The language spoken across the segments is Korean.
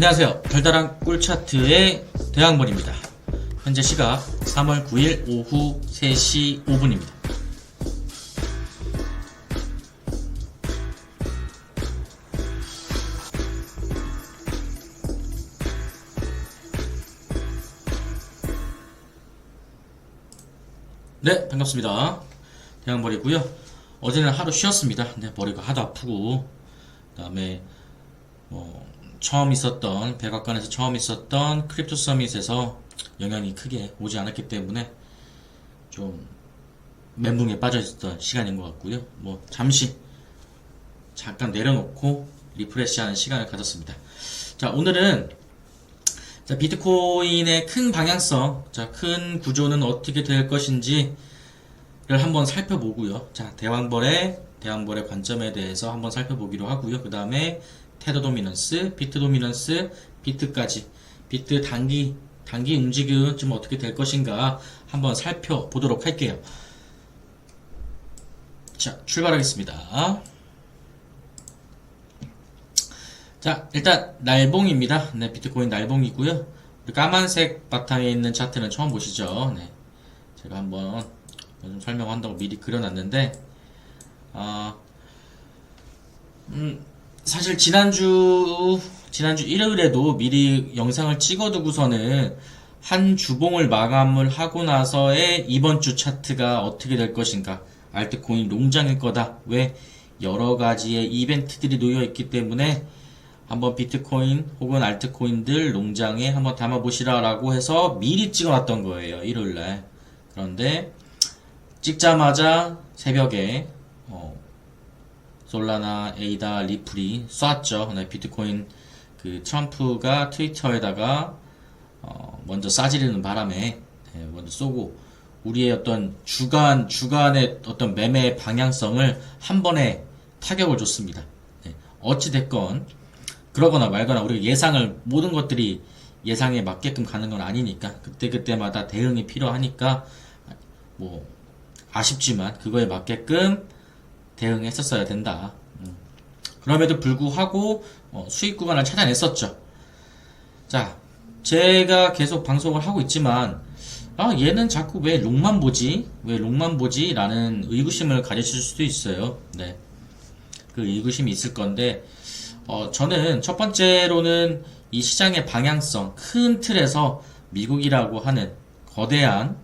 안녕하세요. 별다랑 꿀차트의 대항벌입니다. 현재 시각 3월 9일 오후 3시 5분입니다. 네, 반갑습니다. 대항벌이고요. 어제는 하루 쉬었습니다. 근데 머리가 하도 아프고, 그 다음에 처음 있었던 백악관에서 처음 있었던 크립토 서밋에서 영향이 크게 오지 않았기 때문에 좀 멘붕에 빠져 있었던 시간인 것 같고요. 잠시 잠깐 내려놓고 리프레시하는 시간을 가졌습니다. 자, 오늘은 비트코인의 큰 방향성, 큰 구조는 어떻게 될 것인지를 한번 살펴보고요. 자, 대항벌의 관점에 대해서 한번 살펴보기로 하고요. 그 다음에 테더 도미넌스, 비트 도미넌스, 비트까지, 비트 단기 움직임 좀 어떻게 될 것인가 한번 살펴보도록 할게요. 자, 출발하겠습니다. 자, 일단 날봉입니다. 네, 비트코인 날봉이고요. 까만색 바탕에 있는 차트는 처음 보시죠. 네, 제가 한번 좀 설명한다고 미리 그려놨는데, 사실 지난주 일요일에도 미리 영상을 찍어두고서는 한 주봉을 마감을 하고 나서의 이번 주 차트가 어떻게 될 것인가, 알트코인 농장일 거다, 왜 여러 가지의 이벤트들이 놓여 있기 때문에 한번 비트코인 혹은 알트코인들 농장에 한번 담아보시라 라고 해서 미리 찍어놨던 거예요, 일요일날. 그런데 찍자마자 새벽에 솔라나, 에이다, 리플이 쐈죠. 네, 비트코인 트럼프가 트위터에다가 먼저 싸지르는 바람에 먼저 쏘고 우리의 어떤 주간의 어떤 매매 방향성을 한 번에 타격을 줬습니다. 네, 어찌 됐건 그러거나 말거나 우리가 모든 것들이 예상에 맞게끔 가는 건 아니니까 그때마다 대응이 필요하니까 아쉽지만 그거에 맞게끔 대응했었어야 된다. 그럼에도 불구하고 수익 구간을 찾아냈었죠. 자, 제가 계속 방송을 하고 있지만 얘는 자꾸 왜 롱만 보지? 라는 의구심을 가지실 수도 있어요. 네, 그 의구심이 있을 건데 저는 첫 번째로는 이 시장의 방향성, 큰 틀에서 미국이라고 하는 거대한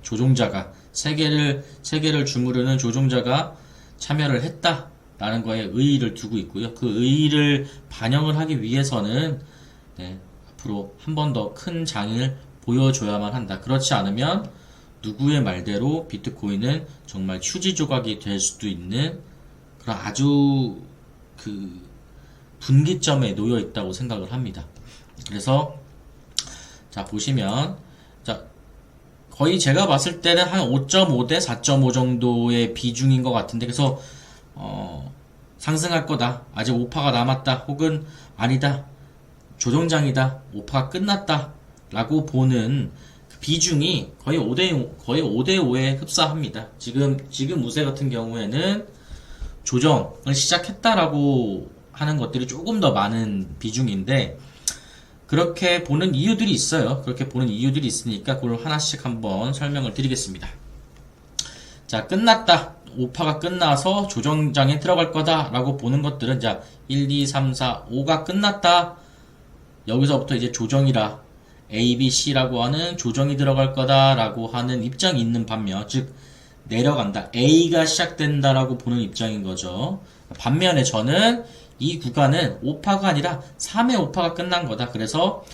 조종자가 세계를 주무르는 조종자가 참여를 했다라는 거에 의의를 두고 있고요. 그 의의를 반영을 하기 위해서는 앞으로 한 번 더 큰 장을 보여줘야만 한다. 그렇지 않으면 누구의 말대로 비트코인은 정말 휴지 조각이 될 수도 있는 그런 아주 분기점에 놓여 있다고 생각을 합니다. 그래서 자, 보시면 거의 제가 봤을 때는 한 5.5 대 4.5 정도의 비중인 것 같은데, 그래서 상승할 거다, 아직 5파가 남았다, 혹은 아니다, 조정장이다, 5파가 끝났다 라고 보는 그 비중이 거의 5대5에 흡사합니다. 지금 우세 같은 경우에는 조정을 시작했다라고 하는 것들이 조금 더 많은 비중인데, 그렇게 보는 이유들이 있어요. 그렇게 보는 이유들이 있으니까 그걸 하나씩 한번 설명을 드리겠습니다. 자, 끝났다, 5파가 끝나서 조정장에 들어갈 거다 라고 보는 것들은, 자, 1, 2, 3, 4, 5가 끝났다, 여기서부터 이제 조정이라 A, B, C라고 하는 조정이 들어갈 거다 라고 하는 입장이 있는 반면, 즉 내려간다, A가 시작된다 라고 보는 입장인 거죠. 반면에 저는 이 구간은 5파가 아니라 3의 5파가 끝난 거다. 그래서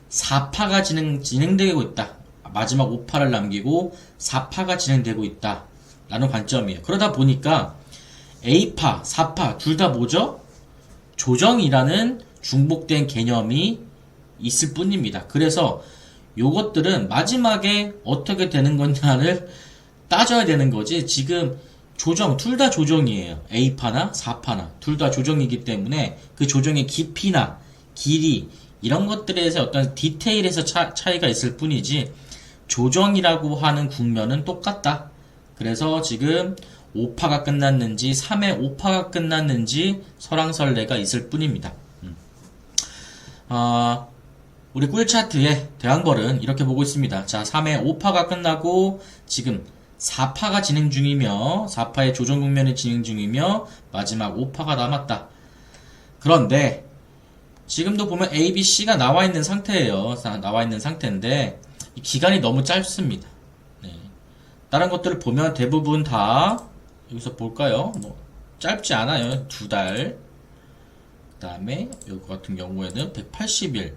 4파가 진행되고 있다. 마지막 5파를 남기고 4파가 진행되고 있다 라는 관점이에요. 그러다 보니까 A파, 4파 둘 다 뭐죠? 조정이라는 중복된 개념이 있을 뿐입니다. 그래서 요것들은 마지막에 어떻게 되는 거냐를 따져야 되는 거지, 지금 조정, 둘 다 조정이에요. A파나 4파나 둘 다 조정이기 때문에 그 조정의 깊이나 길이, 이런 것들에서 어떤 디테일에서 차이가 있을 뿐이지 조정이라고 하는 국면은 똑같다. 그래서 지금 5파가 끝났는지 3의 5파가 끝났는지 설왕설래가 있을 뿐입니다. 우리 꿀 차트의 대항벌은 이렇게 보고 있습니다. 자, 3회 5파가 끝나고 지금 4파가 진행 중이며 4파의 조정 국면이 진행 중이며 마지막 5파가 남았다. 그런데 지금도 보면 A, B, C가 나와 있는 상태예요. 나와 있는 상태인데 이 기간이 너무 짧습니다. 네. 다른 것들을 보면 대부분 다 여기서 볼까요? 뭐 짧지 않아요. 2달. 그 다음에 이거 같은 경우에는 180일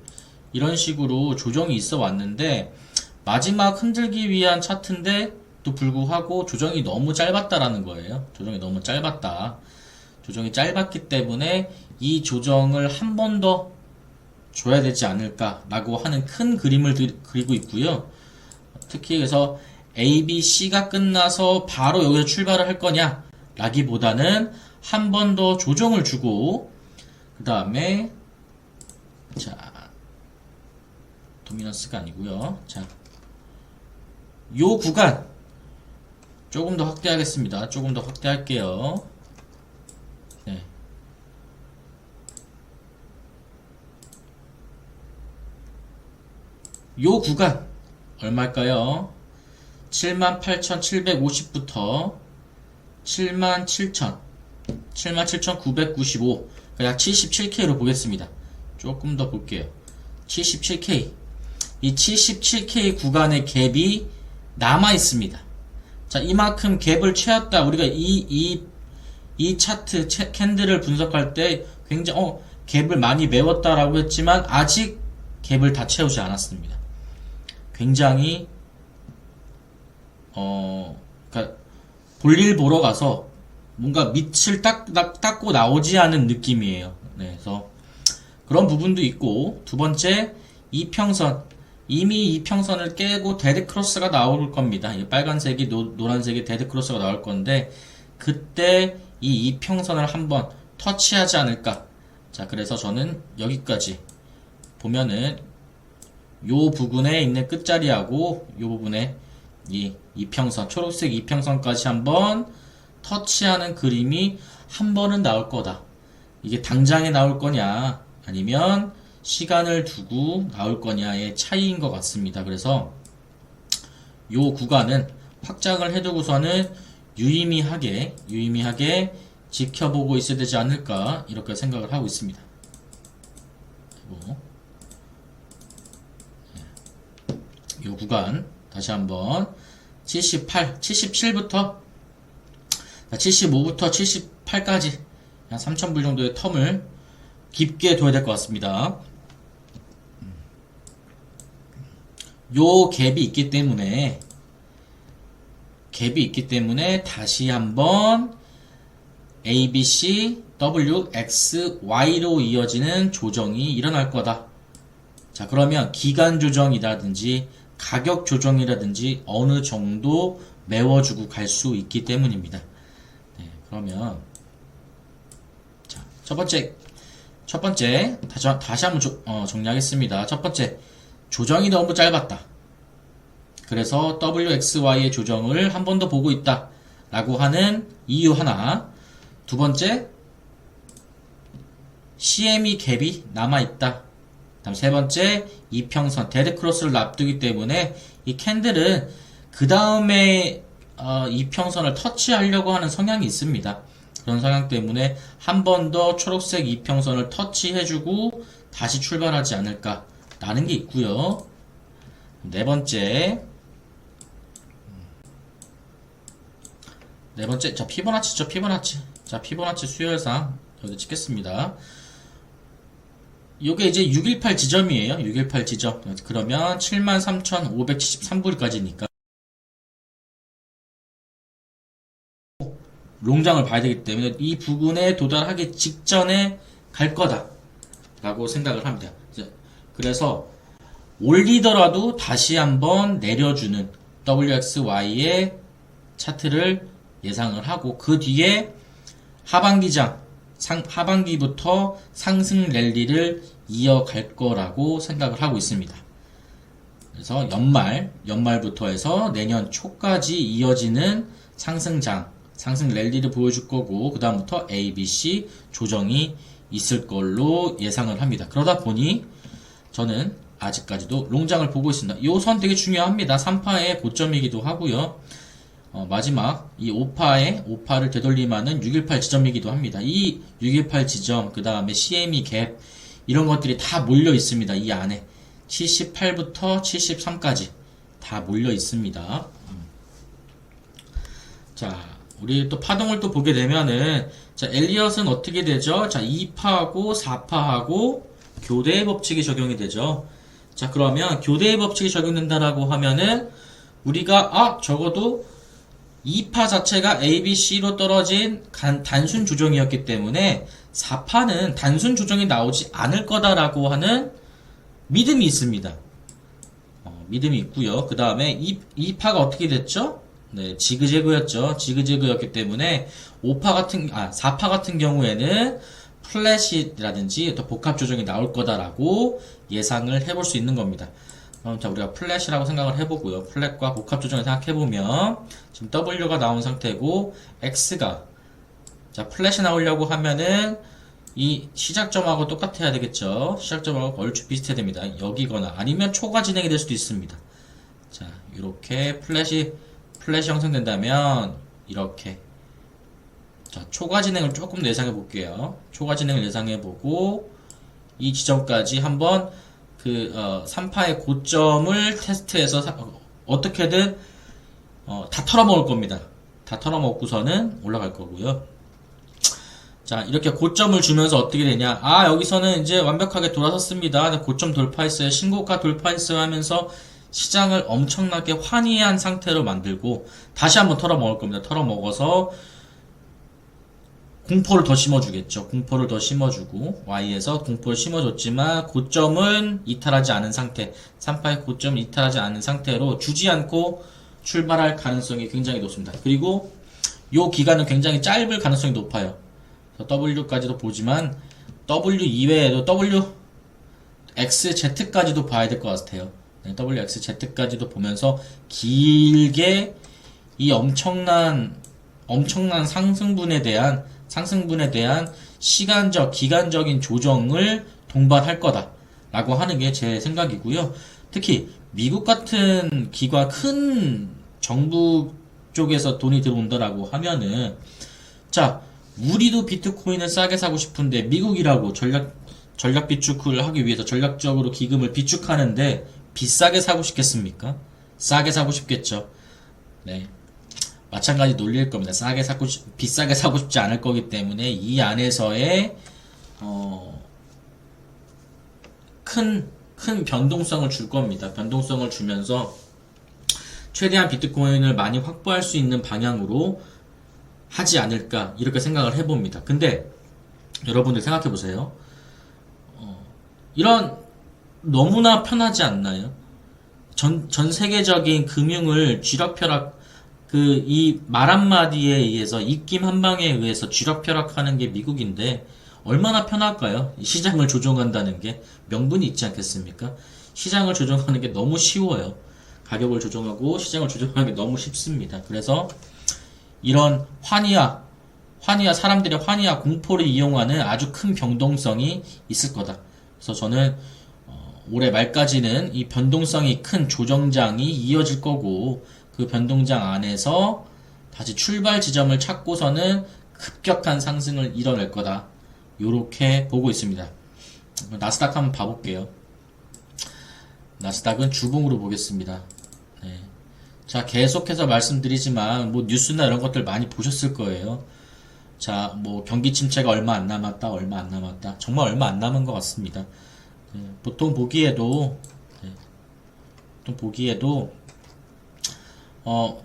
이런 식으로 조정이 있어 왔는데 마지막 흔들기 위한 차트인데 또 불구하고 조정이 너무 짧았다라는 거예요. 조정이 너무 짧았다. 조정이 짧았기 때문에 이 조정을 한 번 더 줘야 되지 않을까라고 하는 큰 그림을 그리고 있고요. 특히 그래서 A, B, C가 끝나서 바로 여기서 출발을 할 거냐 라기보다는 한 번 더 조정을 주고 그 다음에 자 도미넌스가 아니고요. 자, 요 구간 조금 더 확대하겠습니다. 조금 더 확대할게요. 네. 요 구간 얼마일까요? 78,750부터 77,000 77,995 약 77K로 보겠습니다. 조금 더 볼게요. 77K 이 77K 구간의 갭이 남아 있습니다. 자, 이만큼 갭을 채웠다. 우리가 이 차트 캔들을 분석할 때 굉장히 갭을 많이 메웠다라고 했지만 아직 갭을 다 채우지 않았습니다. 굉장히 그러니까 볼일 보러 가서 뭔가 밑을 닦고 나오지 않은 느낌이에요. 네, 그래서 그런 부분도 있고 두 번째 이평선 이미 이평선을 깨고 데드크로스가 나올 겁니다. 빨간색이 노란색이 데드크로스가 나올 건데 그때 이 이평선을 한번 터치하지 않을까. 자, 그래서 저는 여기까지 보면은 요 부분에 있는 끝자리하고 요 부분에 이 이평선 초록색 이평선까지 한번 터치하는 그림이 한 번은 나올 거다. 이게 당장에 나올 거냐 아니면 시간을 두고 나올 거냐의 차이인 것 같습니다. 그래서 요 구간은 확장을 해두고서는 유의미하게 지켜보고 있어야 되지 않을까 이렇게 생각을 하고 있습니다. 그리고 요 구간 다시 한번 78, 77부터 75부터 78까지 한 3,000불 정도의 텀을 깊게 둬야 될 것 같습니다. 요 갭이 있기 때문에 다시 한번 A, B, C, W, X, Y로 이어지는 조정이 일어날 거다. 자, 그러면 기간 조정이라든지 가격 조정이라든지 어느 정도 메워주고 갈 수 있기 때문입니다. 네, 그러면 자, 첫 번째 다시 한번 정리하겠습니다. 첫 번째 조정이 너무 짧았다. 그래서 WXY의 조정을 한 번 더 보고 있다 라고 하는 이유 하나. 두 번째 CME 갭이 남아있다. 다음 세 번째 이평선 데드크로스를 앞두기 때문에 이 캔들은 그 다음에 이평선을 터치하려고 하는 성향이 있습니다. 그런 성향 때문에 한 번 더 초록색 이평선을 터치해주고 다시 출발하지 않을까 라는 게 있고요. 네 번째 자, 피보나치죠. 자, 피보나치 수열상 여기 찍겠습니다. 요게 이제 618 지점이에요. 618 지점. 그러면 73,573불까지니까 롱장을 봐야 되기 때문에 이 부근에 도달하기 직전에 갈 거다 라고 생각을 합니다. 그래서 올리더라도 다시 한번 내려주는 WXY의 차트를 예상을 하고 그 뒤에 하반기부터 상승 랠리를 이어갈 거라고 생각을 하고 있습니다. 그래서 연말부터 해서 내년 초까지 이어지는 상승 랠리를 보여줄 거고 그 다음부터 A, B, C 조정이 있을 걸로 예상을 합니다. 그러다 보니 저는 아직까지도 롱장을 보고 있습니다. 이 선 되게 중요합니다. 3파의 고점이기도 하고요. 마지막 이 5파를 되돌림하는 618 지점이기도 합니다. 이 618 지점, 그 다음에 CME 갭 이런 것들이 다 몰려 있습니다. 이 안에 78부터 73까지 다 몰려 있습니다. 자, 우리 또 파동을 또 보게 되면은, 자, 엘리엇은 어떻게 되죠? 자, 2파하고 4파하고 교대의 법칙이 적용이 되죠. 자, 그러면 교대의 법칙이 적용된다라고 하면은 우리가 적어도 2파 자체가 A, B, C로 떨어진 단순 조정이었기 때문에 4파는 단순 조정이 나오지 않을 거다라고 하는 믿음이 있습니다. 믿음이 있고요. 그 다음에 2파가 어떻게 됐죠? 네, 지그재그였죠. 지그재그였기 때문에 4파 같은 경우에는 플랫이라든지 또 복합 조정이 나올 거다라고 예상을 해볼 수 있는 겁니다. 자, 우리가 플랫이라고 생각을 해보고요. 플랫과 복합 조정을 생각해보면 지금 W가 나온 상태고 X가 자, 플랫이 나오려고 하면은 이 시작점하고 똑같아야 되겠죠. 시작점하고 얼추 비슷해야 됩니다. 여기거나 아니면 초과 진행이 될 수도 있습니다. 자, 이렇게 플랫이 형성된다면 이렇게 자, 초과 진행을 조금 더 예상해 볼게요. 초과 진행을 예상해 보고 이 지점까지 한번 3파의 고점을 테스트해서 어떻게든 다 털어먹을 겁니다. 다 털어먹고서는 올라갈 거고요. 자, 이렇게 고점을 주면서 어떻게 되냐. 여기서는 이제 완벽하게 돌아섰습니다. 고점 돌파했어요. 신고가 돌파했어요 하면서 시장을 엄청나게 환희한 상태로 만들고 다시 한번 털어먹을 겁니다. 털어먹어서 공포를 더 심어주겠죠. 공포를 더 심어주고 Y에서 공포를 심어줬지만 고점은 이탈하지 않은 상태 3파의 고점을 이탈하지 않은 상태로 주지 않고 출발할 가능성이 굉장히 높습니다. 그리고 이 기간은 굉장히 짧을 가능성이 높아요. W까지도 보지만 W 이외에도 WXZ까지도 봐야 될 것 같아요. 네, WXZ까지도 보면서 길게 이 엄청난 상승분에 대한 기간적인 조정을 동반할 거다라고 하는 게 제 생각이고요. 특히 미국 같은 큰 정부 쪽에서 돈이 들어온다라고 하면은 자, 우리도 비트코인을 싸게 사고 싶은데 미국이라고 전략 비축을 하기 위해서 전략적으로 기금을 비축하는데 비싸게 사고 싶겠습니까? 싸게 사고 싶겠죠. 네. 마찬가지 논리일 겁니다. 비싸게 사고 싶지 않을 거기 때문에 이 안에서의 큰 변동성을 줄 겁니다. 변동성을 주면서 최대한 비트코인을 많이 확보할 수 있는 방향으로 하지 않을까 이렇게 생각을 해봅니다. 근데 여러분들 생각해 보세요. 이런 너무나 편하지 않나요? 전 세계적인 금융을 쥐락펴락 이 말 한마디에 의해서 입김 한 방에 의해서 쥐락펴락하는 게 미국인데 얼마나 편할까요? 시장을 조종한다는 게 명분이 있지 않겠습니까? 시장을 조종하는 게 너무 쉬워요. 가격을 조정하고 시장을 조정하는 게 너무 쉽습니다. 그래서 이런 사람들의 환희와 공포를 이용하는 아주 큰 변동성이 있을 거다. 그래서 저는 올해 말까지는 이 변동성이 큰 조정장이 이어질 거고 그 변동장 안에서 다시 출발 지점을 찾고서는 급격한 상승을 이뤄낼 거다. 요렇게 보고 있습니다. 나스닥 한번 봐볼게요. 나스닥은 주봉으로 보겠습니다. 네. 자, 계속해서 말씀드리지만 뭐 뉴스나 이런 것들 많이 보셨을 거예요. 자, 뭐 경기 침체가 얼마 안 남았다. 정말 얼마 안 남은 것 같습니다. 네. 보통 보기에도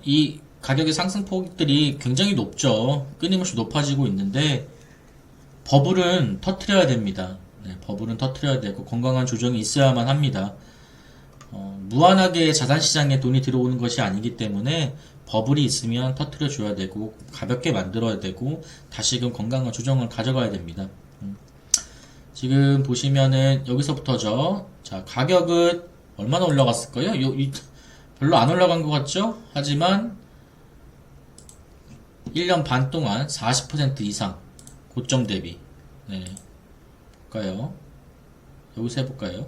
이 가격의 상승폭들이 굉장히 높죠. 끊임없이 높아지고 있는데 버블은 터트려야 됩니다. 네, 버블은 터트려야 되고 건강한 조정이 있어야만 합니다. 무한하게 자산시장에 돈이 들어오는 것이 아니기 때문에 버블이 있으면 터트려 줘야 되고 가볍게 만들어야 되고 다시금 건강한 조정을 가져가야 됩니다. 지금 보시면은 여기서부터죠. 자, 가격은 얼마나 올라갔을까요? 별로 안 올라간 것 같죠? 하지만 1년 반 동안 40% 이상 고점 대비. 네. 볼까요? 여기서 해볼까요?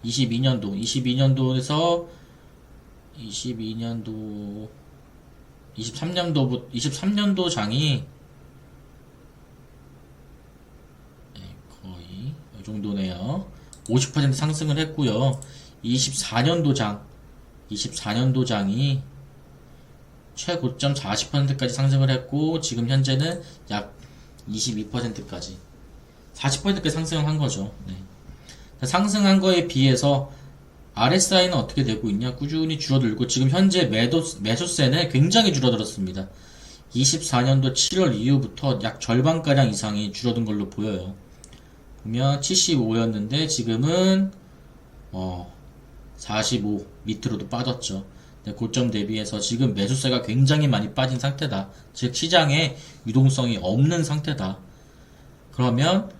22년도에서 22년도 23년도 장이 거의 이 정도네요. 50% 상승을 했고요. 24년도 장이 최고점 40%까지 상승을 했고, 지금 현재는 약 22%까지 40%까지 상승을 한 거죠. 네. 상승한 거에 비해서 RSI는 어떻게 되고 있냐? 꾸준히 줄어들고, 지금 현재 매수세는 굉장히 줄어들었습니다. 24년도 7월 이후부터 약 절반가량 이상이 줄어든 걸로 보여요. 보면 75였는데 지금은 45 밑으로도 빠졌죠. 네, 고점 대비해서 지금 매수세가 굉장히 많이 빠진 상태다. 즉 시장에 유동성이 없는 상태다. 그러면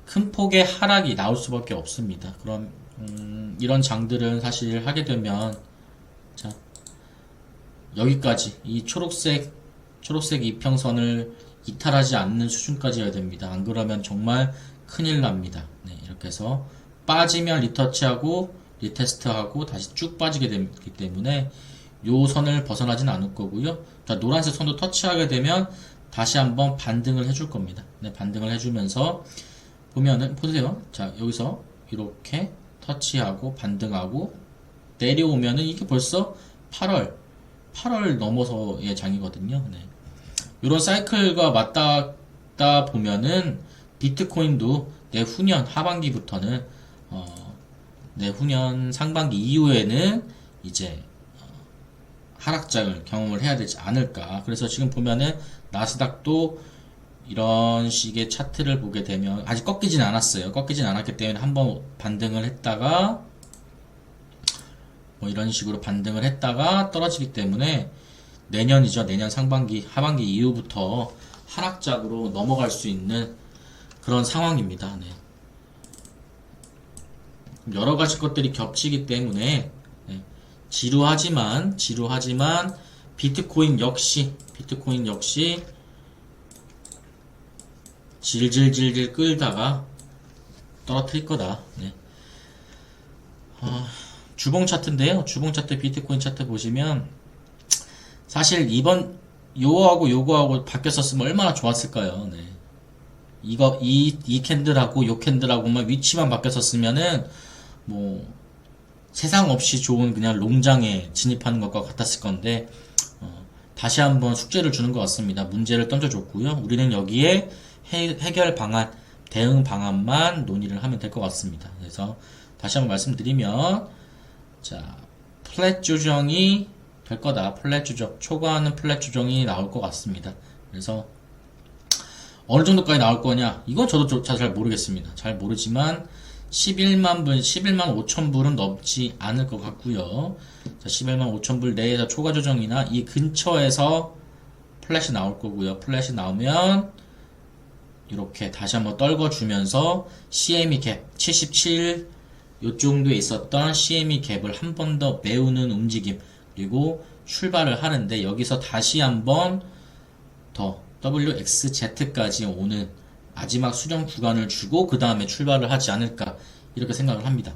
큰 폭의 하락이 나올 수밖에 없습니다. 그럼 이런 장들은 사실 하게 되면, 자, 여기까지 이 초록색 이평선을 이탈하지 않는 수준까지 해야 됩니다. 안 그러면 정말 큰일 납니다. 네, 이렇게 해서 빠지면 리터치하고 리테스트하고 다시 쭉 빠지게 되기 때문에 요 선을 벗어나진 않을 거고요. 자, 노란색 선도 터치하게 되면 다시 한번 반등을 해줄 겁니다. 네, 반등을 해주면서 보면은 보세요. 자, 여기서 이렇게 터치하고 반등하고 내려오면은 이게 벌써 8월 넘어서의 장이거든요. 네. 이런 사이클과 맞닿다 보면은 비트코인도 내후년 하반기부터는 내후년 상반기 이후에는 이제 하락장을 경험을 해야 되지 않을까. 그래서 지금 보면은 나스닥도 이런 식의 차트를 보게 되면 아직 꺾이진 않았어요. 꺾이진 않았기 때문에 한번 반등을 했다가 뭐 이런 식으로 반등을 했다가 떨어지기 때문에 내년이죠. 내년 상반기, 하반기 이후부터 하락장으로 넘어갈 수 있는 그런 상황입니다. 네. 여러 가지 것들이 겹치기 때문에 네. 지루하지만 비트코인 역시 질질질질 끌다가 떨어뜨릴 거다. 네. 주봉 차트인데요. 주봉 차트, 비트코인 차트 보시면 사실 이번 요거하고 바뀌었었으면 얼마나 좋았을까요? 네. 이 캔들하고 요 캔들하고만 위치만 바뀌었었으면은 뭐 세상 없이 좋은 그냥 롱장에 진입하는 것과 같았을 건데 다시 한번 숙제를 주는 것 같습니다. 문제를 던져줬고요. 우리는 여기에 해결 방안, 대응 방안만 논의를 하면 될 것 같습니다. 그래서 다시 한번 말씀드리면, 자, 플랫 조정이 될 거다. 플랫 조정, 초과하는 플랫 조정이 나올 것 같습니다. 그래서 어느 정도까지 나올 거냐? 이건 저도 잘 모르겠습니다. 잘 모르지만 11만 5천 불은 넘지 않을 것 같고요. 자, 11만 5천 불 내에서 초과 조정이나 이 근처에서 플랫이 나올 거고요. 플랫이 나오면 이렇게 다시 한번 떨궈주면서 CME 갭 77 요정도에 있었던 CME 갭을 한 번 더 메우는 움직임, 그리고 출발을 하는데 여기서 다시 한번 더 WXZ까지 오는 마지막 수렴 구간을 주고 그 다음에 출발을 하지 않을까, 이렇게 생각을 합니다.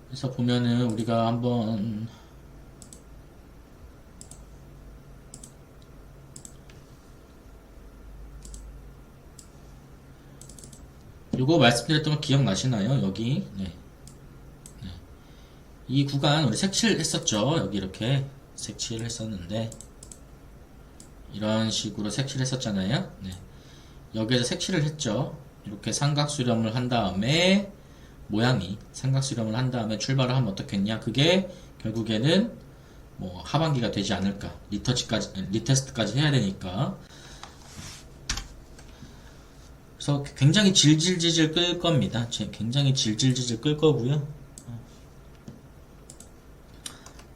그래서 보면은 우리가 한번 요거 말씀드렸던 거 기억나시나요? 여기 네. 이 구간 우리 색칠 했었죠. 여기 이렇게 색칠 했었는데 이런 식으로 색칠 했었잖아요. 네. 여기에서 색칠을 했죠. 이렇게 삼각 수렴을 한 다음에 모양이 삼각 수렴을 한 다음에 출발을 하면 어떻겠냐? 그게 결국에는 뭐 하반기가 되지 않을까? 리테스트까지 해야 되니까. 그래서 굉장히 질질질질 끌 겁니다. 굉장히 질질질질 끌 거고요.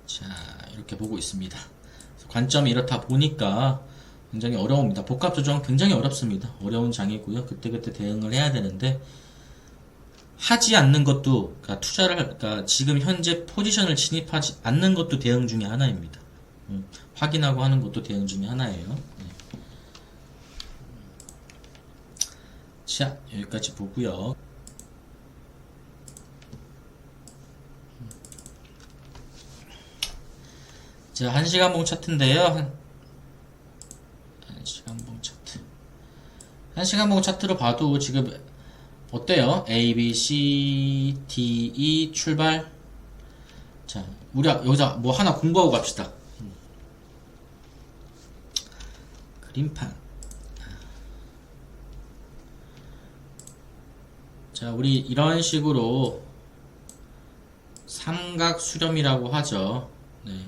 자, 이렇게 보고 있습니다. 관점이 이렇다 보니까 굉장히 어려웁니다. 복합 조정 굉장히 어렵습니다. 어려운 장이고요. 그때그때 대응을 해야 되는데 하지 않는 것도, 그러니까 지금 현재 포지션을 진입하지 않는 것도 대응 중에 하나입니다. 확인하고 하는 것도 대응 중에 하나예요. 네. 자, 여기까지 보고요. 자, 1시간봉 차트인데요. 1시간봉 차트. 1시간봉 차트로 봐도 지금 어때요? A, B, C, D, E 출발. 자, 우리 여기서 뭐 하나 공부하고 갑시다. 그림판. 자, 우리 이런 식으로 삼각 수렴이라고 하죠. 네.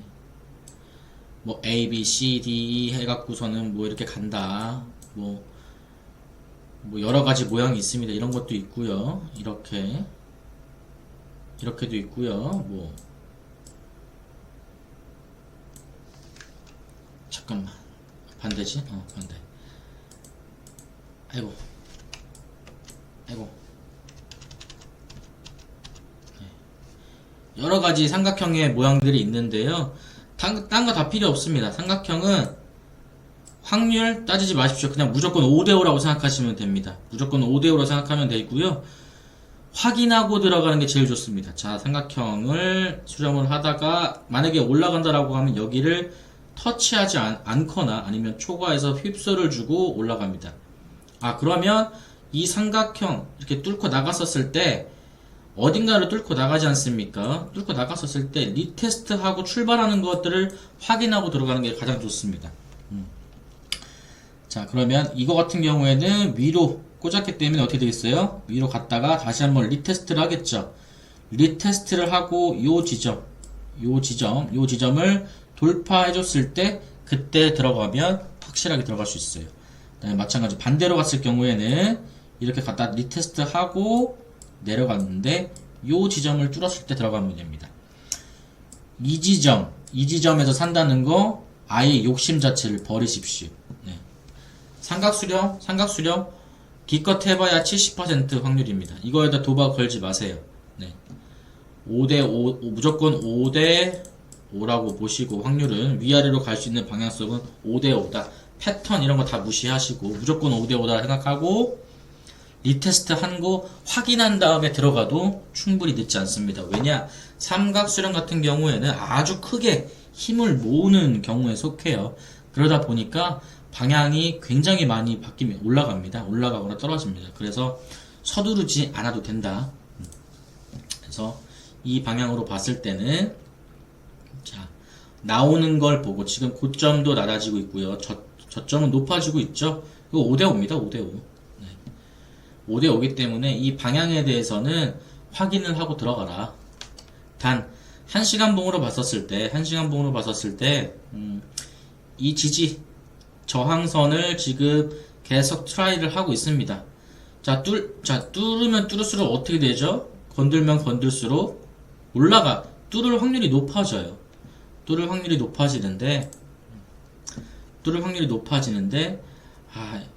뭐 A, B, C, D, E 해갖고서는 뭐 이렇게 간다. 뭐 여러 가지 모양이 있습니다. 이런 것도 있고요. 이렇게도 있고요. 뭐 잠깐만, 반대지? 반대. 아이고. 여러 가지 삼각형의 모양들이 있는데요. 딴 거 다 필요 없습니다. 삼각형은 확률 따지지 마십시오. 그냥 무조건 5대5라고 생각하시면 됩니다. 무조건 5대5라고 생각하면 되고요. 확인하고 들어가는 게 제일 좋습니다. 자, 삼각형을 수렴을 하다가 만약에 올라간다라고 하면 여기를 터치하지 않거나 아니면 초과해서 휩소를 주고 올라갑니다. 그러면 이 삼각형 이렇게 뚫고 나갔었을 때 어딘가를 뚫고 나가지 않습니까? 뚫고 나갔었을 때 리테스트하고 출발하는 것들을 확인하고 들어가는 게 가장 좋습니다. 자, 그러면 이거 같은 경우에는 위로 꽂았기 때문에 어떻게 되겠어요? 위로 갔다가 다시 한번 리테스트를 하겠죠. 리테스트를 하고 요 지점을 돌파해줬을 때 그때 들어가면 확실하게 들어갈 수 있어요. 그다음에 마찬가지 반대로 갔을 경우에는 이렇게 갖다 리테스트하고 내려갔는데 요 지점을 뚫었을 때 들어가면 됩니다. 이 지점에서 산다는 거 아예 욕심 자체를 버리십시오. 네. 삼각수렴 기껏 해봐야 70% 확률입니다. 이거에다 도박 걸지 마세요. 네. 5대5 무조건 5대5라고 보시고 확률은 위아래로 갈 수 있는 방향성은 5대5다. 패턴 이런 거 다 무시하시고 무조건 5대5다 생각하고 리테스트 한 거 확인한 다음에 들어가도 충분히 늦지 않습니다. 왜냐? 삼각수렴 같은 경우에는 아주 크게 힘을 모으는 경우에 속해요. 그러다 보니까 방향이 굉장히 많이 바뀌면 올라가거나 떨어집니다. 그래서 서두르지 않아도 된다. 그래서 이 방향으로 봤을 때는 자, 나오는 걸 보고 지금 고점도 낮아지고 있고요. 저점은 높아지고 있죠. 이거 5대5입니다. 5대5. 5대5이기 때문에 이 방향에 대해서는 확인을 하고 들어가라. 단 1시간봉으로 봤었을 때 이 지지 저항선을 지금 계속 트라이를 하고 있습니다. 자, 뚫으면 뚫을수록 어떻게 되죠? 건들면 건들수록 뚫을 확률이 높아져요. 뚫을 확률이 높아지는데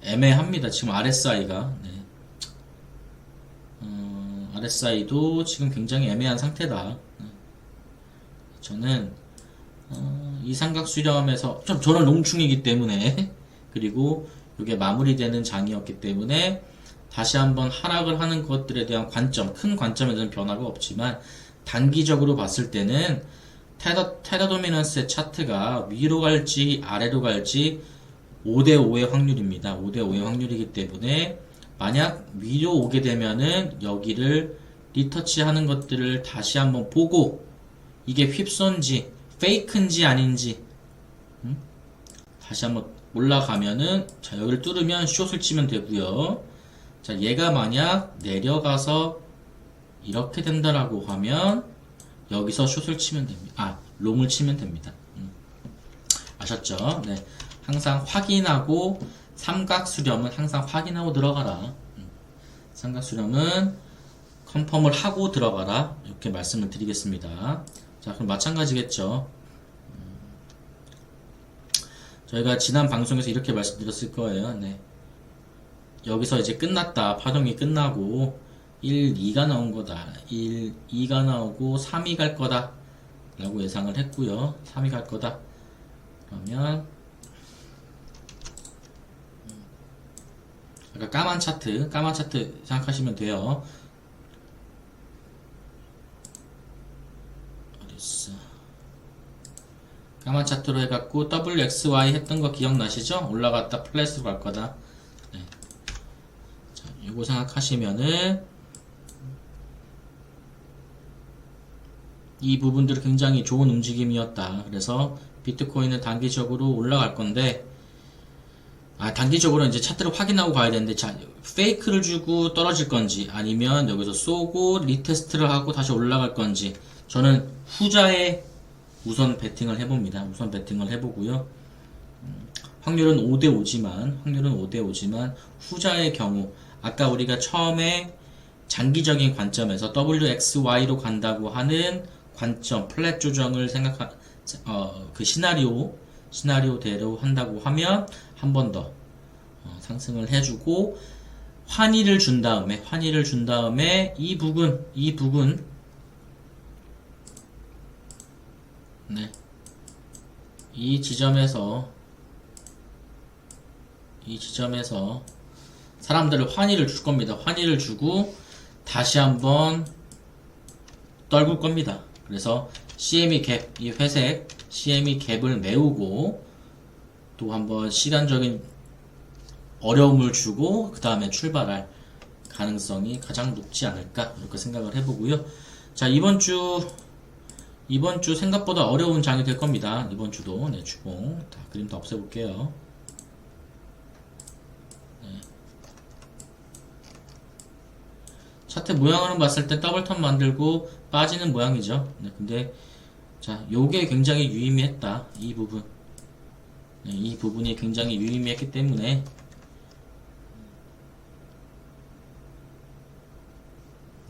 애매합니다. 지금 RSI가. 네. RSI도 지금 굉장히 애매한 상태다. 저는 이 삼각수렴에서 저는 롱충이기 때문에 그리고 이게 마무리되는 장이었기 때문에 다시 한번 하락을 하는 것들에 대한 큰 관점에 대한 변화가 없지만 단기적으로 봤을 때는 테더 도미넌스의 차트가 위로 갈지 아래로 갈지 5대5의 확률입니다. 5대5의 확률이기 때문에 만약 위로 오게 되면은 여기를 리터치 하는 것들을 다시 한번 보고 이게 휩손지 페이크인지 아닌지 다시 한번 올라가면은 자, 여기를 뚫으면 숏을 치면 되고요. 자, 얘가 만약 내려가서 이렇게 된다라고 하면 여기서 숏을 치면 됩니다. 롱을 치면 됩니다. 아셨죠? 네. 항상 확인하고 삼각수렴은 항상 확인하고 들어가라. 삼각수렴은 컨펌을 하고 들어가라. 이렇게 말씀을 드리겠습니다. 자, 그럼 마찬가지겠죠. 저희가 지난 방송에서 이렇게 말씀드렸을 거예요. 네. 여기서 이제 끝났다. 파동이 끝나고 1, 2가 나온 거다. 1, 2가 나오고 3이 갈 거다. 라고 예상을 했고요. 3이 갈 거다. 그러면 까만 차트 생각하시면 돼요. 어딨어? 까만 차트로 해갖고 WXY 했던 거 기억나시죠? 올라갔다 플랫으로 갈 거다. 네. 자, 요거 생각하시면은 이 부분들이 굉장히 좋은 움직임이었다. 그래서 비트코인은 단기적으로 올라갈 건데, 단기적으로 이제 차트를 확인하고 가야 되는데, 자, 페이크를 주고 떨어질 건지, 아니면 여기서 쏘고 리테스트를 하고 다시 올라갈 건지, 저는 후자에 우선 베팅을 해봅니다. 우선 베팅을 해보고요. 확률은 5대5지만, 후자의 경우, 아까 우리가 처음에 장기적인 관점에서 WXY로 간다고 하는 관점, 플랫 조정을 그 시나리오대로 한다고 하면 한 번 더 상승을 해주고 환희를 준 다음에 이 부분 네. 이 지점에서 사람들을 환희를 줄 겁니다. 환희를 주고 다시 한번 떨굴 겁니다. 그래서 CME 갭, 이 회색 CME 갭을 메우고 또 한번 시간적인 어려움을 주고 그 다음에 출발할 가능성이 가장 높지 않을까 이렇게 생각을 해보고요. 자, 이번 주 생각보다 어려운 장이 될 겁니다. 이번 주도 네, 주봉 다 그림 다 없애볼게요. 네. 차트 모양으로 봤을 때 더블톱 만들고 빠지는 모양이죠. 네, 근데 자, 요게 굉장히 유의미했다. 이 부분. 네, 이 부분이 굉장히 유의미했기 때문에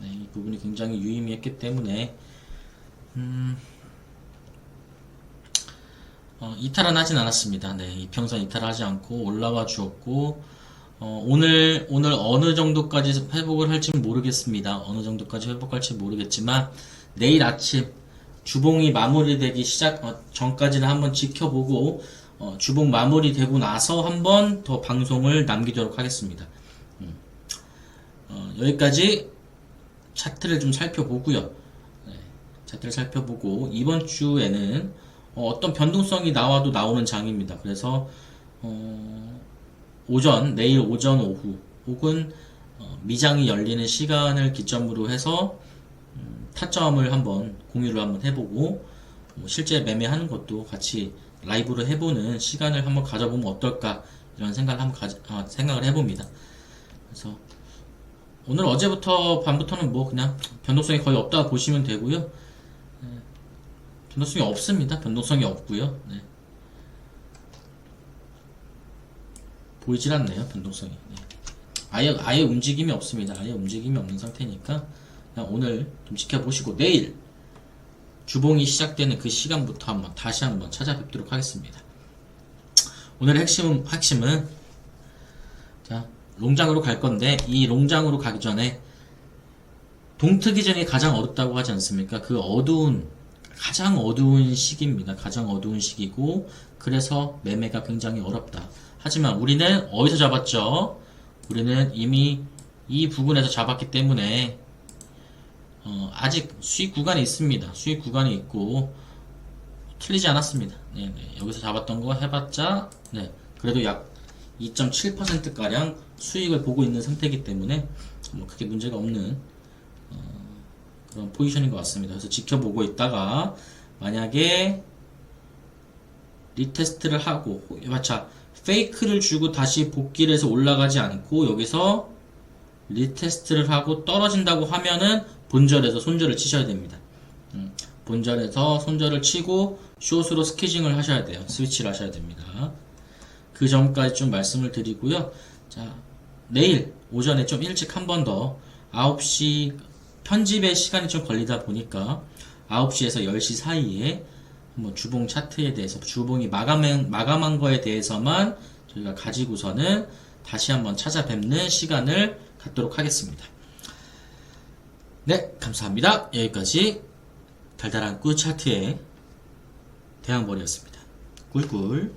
이 부분이 굉장히 유의미했기 때문에 이탈은 하진 않았습니다. 네, 이평선 이탈하지 않고 올라와 주었고 오늘 어느 정도까지 회복을 할지는 모르겠습니다. 어느 정도까지 회복할지 모르겠지만 내일 아침 주봉이 마무리되기 전까지는 한번 지켜보고 주봉 마무리되고 나서 한번 더 방송을 남기도록 하겠습니다. 여기까지 차트를 좀 살펴보고요. 네, 차트를 살펴보고 이번 주에는 어떤 변동성이 나와도 나오는 장입니다. 그래서 내일 오전 오후 혹은 미장이 열리는 시간을 기점으로 해서 타점을 한번 공유를 한번 해보고 실제 매매하는 것도 같이 라이브로 해보는 시간을 한번 가져보면 어떨까 이런 생각을 한번 생각을 해봅니다. 그래서 오늘 어제부터 밤부터는 뭐 그냥 변동성이 거의 없다고 보시면 되고요. 네, 변동성이 없습니다. 변동성이 없고요. 네. 보이질 않네요. 변동성이. 네. 아예 움직임이 없습니다. 아예 움직임이 없는 상태니까 그냥 오늘 좀 지켜보시고 내일 주봉이 시작되는 그 시간부터 다시 한번 찾아뵙도록 하겠습니다. 오늘의 핵심은 자, 롱장으로 갈 건데 이 롱장으로 가기 전에 동트기 전이 가장 어둡다고 하지 않습니까? 그 가장 어두운 시기입니다. 가장 어두운 시기고 그래서 매매가 굉장히 어렵다. 하지만 우리는 어디서 잡았죠? 우리는 이미 이 부분에서 잡았기 때문에 아직 수익 구간이 있습니다. 수익 구간이 있고 틀리지 않았습니다. 네, 여기서 잡았던 거 해봤자 그래도 약 2.7%가량 수익을 보고 있는 상태이기 때문에 뭐 크게 문제가 없는 그런 포지션인 것 같습니다. 그래서 지켜보고 있다가 만약에 리테스트를 하고 페이크를 주고 다시 복귀를 해서 올라가지 않고 여기서 리테스트를 하고 떨어진다고 하면은 본절에서 손절을 치셔야 됩니다. 본절에서 손절을 치고 숏으로 스퀴징을 하셔야 돼요. 스위치를 하셔야 됩니다. 그 점까지 좀 말씀을 드리고요. 자, 내일 오전에 좀 일찍 한 번 더 9시 편집의 시간이 좀 걸리다 보니까 9시에서 10시 사이에 한번 주봉 차트에 대해서 주봉이 마감한 거에 대해서만 저희가 가지고서는 다시 한번 찾아뵙는 시간을 갖도록 하겠습니다. 네, 감사합니다. 여기까지 달달한 꿀 차트의 대항벌이었습니다. 꿀꿀.